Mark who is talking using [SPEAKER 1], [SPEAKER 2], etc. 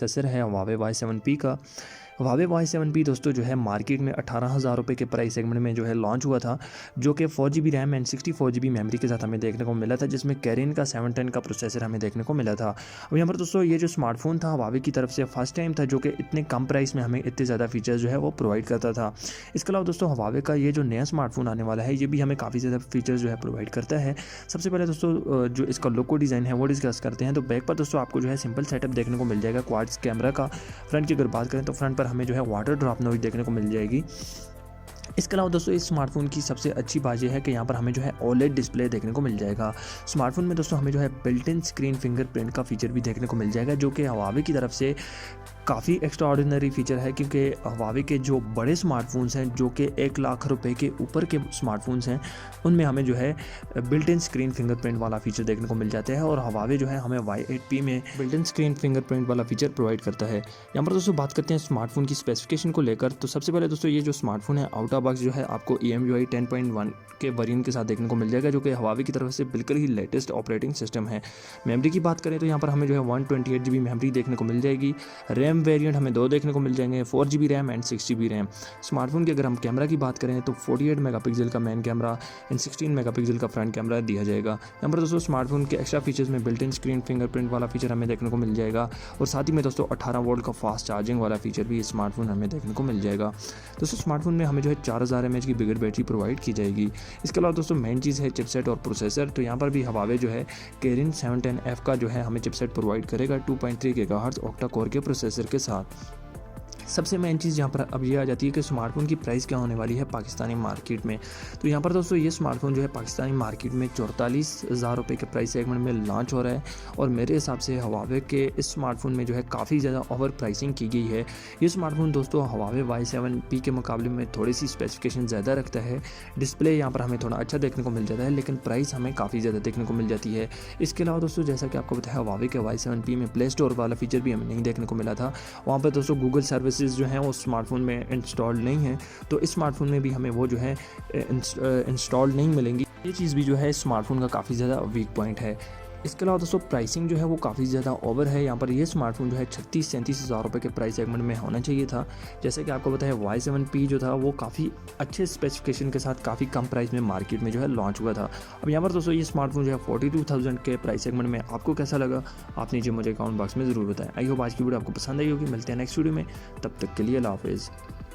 [SPEAKER 1] Processor है Huawei Y7P का। Huawei Y7P दोस्तों जो है मार्केट में 18,000 रुपये के प्राइस सेगमेंट में जो है लॉन्च हुआ था, जो कि 4GB RAM and 64GB memory के साथ हमें देखने को मिला था, जिसमें Kirin का 710 का प्रोसेसर हमें देखने को मिला था। अब यहाँ पर दोस्तों ये जो स्मार्टफोन था Huawei की तरफ से फर्स्ट टाइम था जो कि इतने कम प्राइस में हमें इतने ज़्यादा फीचर्स जो है वो प्रोवाइड करता था। इसके अलावा दोस्तों Huawei का ये जो नया स्मार्टफोन आने वाला है ये भी हमें काफ़ी ज़्यादा फीचर्स जो है प्रोवाइड करता है। सबसे पहले दोस्तों जो इसका लोगो डिज़ाइन है वो डिस्कस करते हैं। तो बैक पर दोस्तों आपको जो है सिंपल सेटअप देखने को मिल जाएगा क्वाड्स कैमरा का। फ्रंट की अगर बात करें तो फ्रंट पर हमें जो है वाटर ड्रॉप नॉइज देखने को मिल जाएगी। इसके अलावा दोस्तों इस स्मार्टफोन की सबसे अच्छी बात यह है कि यहाँ पर हमें जो है OLED डिस्प्ले देखने को मिल जाएगा। स्मार्टफोन में दोस्तों हमें जो है बिल्ट इन स्क्रीन फिंगरप्रिंट का फीचर भी देखने को मिल जाएगा, जो कि Huawei की तरफ से काफ़ी एक्स्ट्रा ऑर्डिनरी फीचर है, क्योंकि Huawei के जो बड़े स्मार्टफोन्स हैं जो कि 1 लाख रुपए के ऊपर के स्मार्टफोन्स हैं उनमें हमें जो है बिल्ट इन स्क्रीन फिंगरप्रिंट वाला फीचर देखने को मिल जाता है, और Huawei जो है हमें Y8P में बिल्ट इन स्क्रीन फिंगरप्रिंट वाला फीचर प्रोवाइड करता है। यहाँ पर दोस्तों बात करते हैं स्मार्टफोन की स्पेसिफिकेशन को लेकर। तो सबसे पहले दोस्तों ये जो स्मार्टफोन है आउट ऑफ बॉक्स जो है आपको EMUI 10.1 के वेरिएंट के साथ देखने को मिल जाएगा, जो कि Huawei की तरफ से बिल्कुल ही लेटेस्ट ऑपरेटिंग सिस्टम है। मेमोरी की बात करें तो यहाँ पर हमें जो है 128GB मेमोरी देखने को मिल जाएगी। रैम वेरिएंट हमें 2 देखने को मिल जाएंगे, 4GB RAM and 6GB RAM. Smartphone की अगर हम कैमरा की बात करें तो 48 मेगापिक्सल का मेन कैमरा एंड 16 मेगापिक्सल का फ्रंट कैमरा दिया जाएगा। यहाँ पर दोस्तों स्मार्टफोन के एक्स्ट्रा फीचर्स में बिल्ट इन स्क्रीन फिंगरप्रिंट वाला फीचर हमें देखने को मिल जाएगा, और साथ ही में दोस्तों 18 वोल्ट का फास्ट चार्जिंग वाला फीचर भी स्मार्टफोन हमें देखने को मिल जाएगा। दोस्तों स्मार्टफोन में हमें जो है 4000 mAh की बिगर बैटरी प्रोवाइड की जाएगी। इसके अलावा दोस्तों मेन चीज़ है चिपसेट और प्रोसेसर। तो यहाँ पर भी Huawei जो है Kirin 710F का जो है हमें चिपसेट प्रोवाइड करेगा 2.3 GHz ऑक्टा कोर के प्रोसेसर के साथ। सबसे मेन चीज़ यहाँ पर अब ये आ जाती है कि स्मार्टफोन की प्राइस क्या होने वाली है पाकिस्तानी मार्केट में। तो यहाँ पर दोस्तों ये स्मार्टफोन जो है पाकिस्तानी मार्केट में 44,000 रुपये के प्राइस सेगमेंट में लॉन्च हो रहा है, और मेरे हिसाब से Huawei के इस स्मार्टफोन में जो है काफ़ी ज़्यादा ओवर प्राइसिंग की गई है। ये स्मार्टफोन दोस्तों Huawei Y7P के मुकाबले में थोड़ी सी स्पेसिफिकेशन ज़्यादा रखता है। डिस्प्ले यहाँ पर हमें थोड़ा अच्छा देखने को मिल जाता है, लेकिन प्राइस हमें काफ़ी ज़्यादा देखने को मिल जाती है। इसके अलावा दोस्तों जैसा कि आपको बताया Huawei के Y7P में प्ले स्टोर वाला फीचर भी हमें नहीं देखने को मिला था। वहाँ पर दोस्तों गूगल सर्विसेज जो हैं वो स्मार्टफोन में इंस्टॉल नहीं है, तो इस स्मार्टफोन में भी हमें वो जो है इंस्टॉल नहीं मिलेंगी। ये चीज़ भी जो है स्मार्टफोन का काफ़ी ज़्यादा वीक पॉइंट है। इसके अलावा दोस्तों प्राइसिंग जो है वो काफ़ी ज़्यादा ओवर है। यहाँ पर ये स्मार्टफोन जो है 36-37 हज़ार रुपये के प्राइस सेगमेंट में होना चाहिए था। जैसे कि आपको पता है Y7P जो था वो काफ़ी अच्छे स्पेसिफिकेशन के साथ काफ़ी कम प्राइस में मार्केट में जो है लॉन्च हुआ था। अब यहाँ पर दोस्तों ये स्मार्टफोन जो है 42,000 के प्राइस सेगमेंट में आपको कैसा लगा आप नीचे मुझे कमेंट बॉक्स में ज़रूर बताएं। आई होप आज की वीडियो आपको पसंद आई होगी। मिलते हैं नेक्स्ट वीडियो में, तब तक के लिए अल्लाह हाफ़िज़।